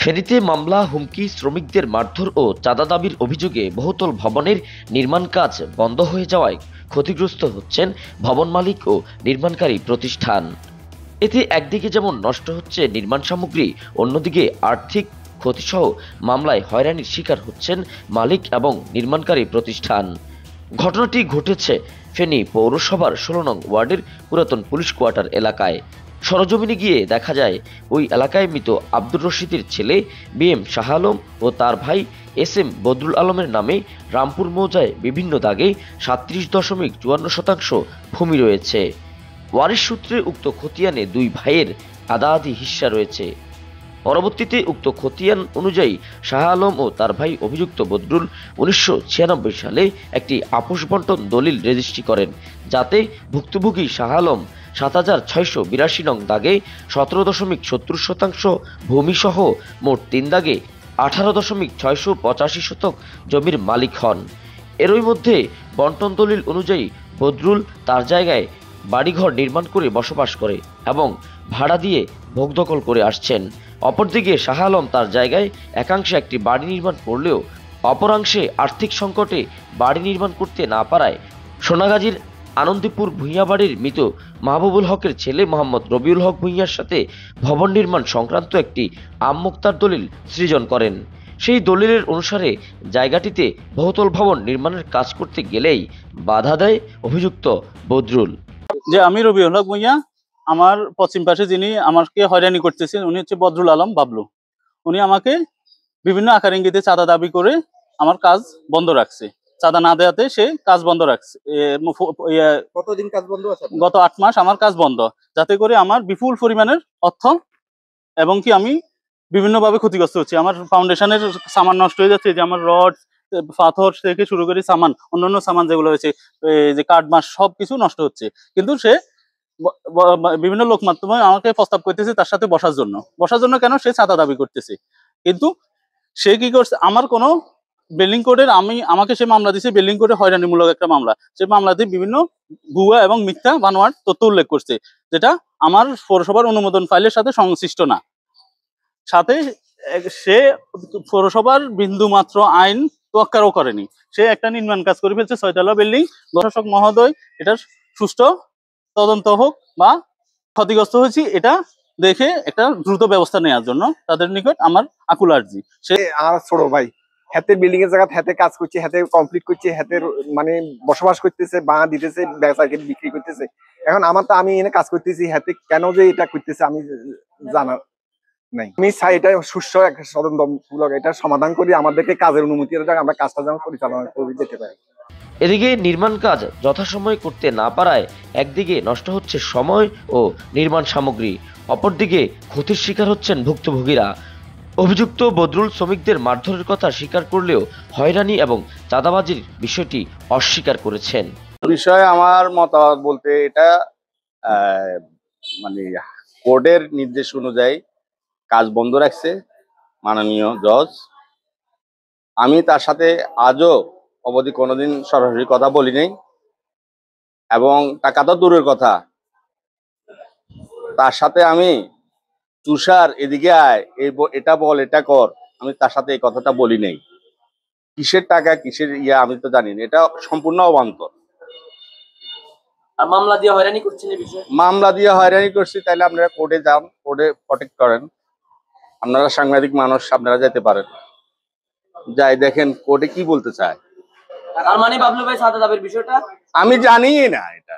ফেনীতে মামলা, হুমকি, শ্রমিকদের মারধর ও চাঁদা দাবির অভিযোগে বহুতল ভবনের নির্মাণ কাজ বন্ধ হয়ে যাওয়ায় ক্ষতিগ্রস্ত হচ্ছেন ভবন মালিক ও নির্মাণকারী প্রতিষ্ঠান। এতে একদিকে যেমন নষ্ট হচ্ছে নির্মাণ সামগ্রী, অন্যদিকে আর্থিক ক্ষতিসহ মামলায় হয়রানির শিকার হচ্ছেন মালিক এবং নির্মাণকারী প্রতিষ্ঠান। ঘটনাটি ঘটেছে ফেনী পৌরসভার ১৬ নং ওয়ার্ডের পুরাতন পুলিশ কোয়ার্টার এলাকায়। সরজমিনে গিয়ে দেখা যায় ওই এলাকায় মৃত আব্দুর রশিদের ছেলে BM শাহ আলম ও তার ভাই SM বদরুল আলমের নামে রামপুর মৌজায় বিভিন্ন দাগে 37.54% ভূমি রয়েছে। ওয়ারিশ সূত্রে উক্ত খতিয়ানে দুই ভাইয়ের আদা-আদি হিস্সা রয়েছে। পরবর্তীতে উক্ত খতিয়ান অনুযায়ী শাহ আলম ও তার ভাই অভিযুক্ত বদরুল ১৯৯৬ সালে একটি আপোষ বণ্টন দলিল রেজিস্ট্রি করেন, যাতে ভুক্তভোগী শাহ আলম ৭৬৮২ নং দাগে ১৭.৭০% ভূমিসহ মোট ৩ দাগে ১৮.৬৮৫ শতক জমির মালিক হন। এরই মধ্যে বণ্টন দলিল অনুযায়ী বদরুল তার জায়গায় বাড়িঘর নির্মাণ করে বসবাস করে এবং ভাড়া দিয়ে ভোগ দখল করে আসছেন। অপরদিকে শাহ আলম তার জায়গায় একাংশে একটি বাড়ি নির্মাণ করলেও অপরাংশে আর্থিক সংকটে বাড়ি নির্মাণ করতে না পারায় সোনাগাজীর আনন্দীপুর ভূঁইয়াবাড়ির মৃত মাহবুবুল হকের ছেলে মোহাম্মদ রবিউল হক ভূঁইয়ার সাথে ভবন নির্মাণ সংক্রান্ত একটি আমমুক্তার দলিল সৃজন করেন। সেই দলিলের অনুসারে জায়গাটিতে বহুতল ভবন নির্মাণের কাজ করতে গেলেই বাধা দেয় অভিযুক্ত বদরুল। যে আমি রবিউল হক ভূঁইয়া, আমার পশ্চিম পাশে যিনি আমাকে হয়রানি করতেছেন উনি হচ্ছে বদরুল আলম বাবলু। উনি আমাকে বিভিন্ন আকার ইঙ্গিতে চাঁদা দাবি করে আমার কাজ বন্ধ রাখছে। চাঁদা না দেওয়াতে সে কাজ বন্ধ রাখছে। কতদিন কাজ বন্ধ আছে? গত ৮ মাস আমার কাজ বন্ধ, যাতে করে আমার বিপুল পরিমাণের অর্থ এবং কি আমি বিভিন্নভাবে ক্ষতিগ্রস্ত হচ্ছি। আমার ফাউন্ডেশনের সামান নষ্ট হয়ে যাচ্ছে, যে আমার রড, পাথর থেকে শুরু করে সামান, অন্যান্য সামান যেগুলো হয়েছে, যে কাঠ বাঁশ সবকিছু নষ্ট হচ্ছে। কিন্তু সে বিভিন্ন লোক মাধ্যমে আমাকে প্রস্তাব করতেছে তার সাথে বসার জন্য কেন সে চাঁদা দাবি করতেছে। কিন্তু সে কি করছে, আমার কোনো বিল্ডিং কোডের আমাকে সে মামলা দিছে, বিল্ডিং কোডে হয়রানিমূলক একটা মামলা। সে মামলাতে বিভিন্ন ভুয়া এবং মিথ্যা বানোয়াট তথ্য উল্লেখ করছে, যেটা আমার পৌরসভার অনুমোদন ফাইলের সাথে সংশ্লিষ্ট না। সাথে সে পৌরসভার বিন্দু মাত্র আইন তোয়াক্কাও করেনি। সে একটা নির্মাণ কাজ করে ফেলছে ৬ তলা বিল্ডিং। প্রশাসক মহোদয় এটার সুষ্ঠু তদন্ত হোক বা ক্ষতিগ্রস্ত হয়েছি এটা দেখে একটা দ্রুত ব্যবস্থা নেওয়ার জন্য তাদের নিকট আমার আকুল আর্জি। সে আর ছোট ভাই হাতে বিল্ডিং এর জায়গা হাতে কাজ করছে, হাতে কমপ্লিট করছে, হাতে মানে বসবাস করতেছে, বাঁ দিতেছে, ব্যবসা বিক্রি করতেছে। এখন আমার তো আমি এনে কাজ করতেছি, হাতে কেন যে এটা করতেছে আমি জানা নাই। আমি চাই এটা সুষ্ঠু একটা তদন্তমূলক এটা সমাধান করি, আমাদেরকে কাজের অনুমতি আমরা কাজটা যেন পরিচালনা করে যেতে পারি। এদিকে নির্মাণ কাজ যথাসময়ে করতে না পারায় একদিকে নষ্ট হচ্ছে সময় ও নির্মাণ সামগ্রী, অপরদিকে ক্ষতির শিকার হচ্ছেন ভুক্তভোগীরা। অভিযুক্ত বদরুল শ্রমিকদের মারধরের কথা স্বীকার করলেও হয়রানি এবং চাঁদাবাজির বিষয়টি অস্বীকার করেছেন। বিষয়ে আমার মতামত বলতে এটা মানে কোর্টের নির্দেশ অনুযায়ী কাজ বন্ধ রাখছে মাননীয় জজ। আমি তার সাথে আজও অবধি কোনোদিন সরাসরি কথা বলি নাই, এবং টাকা তো দূরের কথা, তার সাথে আমি তুষার এদিকে আয়, এটা বল, এটা কর, আমি তার সাথে এই কথাটা বলি নাই। কিসের টাকা কিসের আমি তো জানি না, এটা সম্পূর্ণ অবান্তর। আর মামলা দিয়ে হয়রানি করছেন, এই বিষয়ে মামলা দিয়ে হয়রানি করছি, তাইলে আপনারা কোর্টে যান, কোর্টে প্রটেক্ট করেন। আপনারা সাংবাদিক মানুষ, আপনারা যেতে পারেন, যাই দেখেন কোর্টে কি বলতে চায়। তার মানে বাবলু ভাই চাঁদা দাবির বিষয়টা আমি জানি না এটা।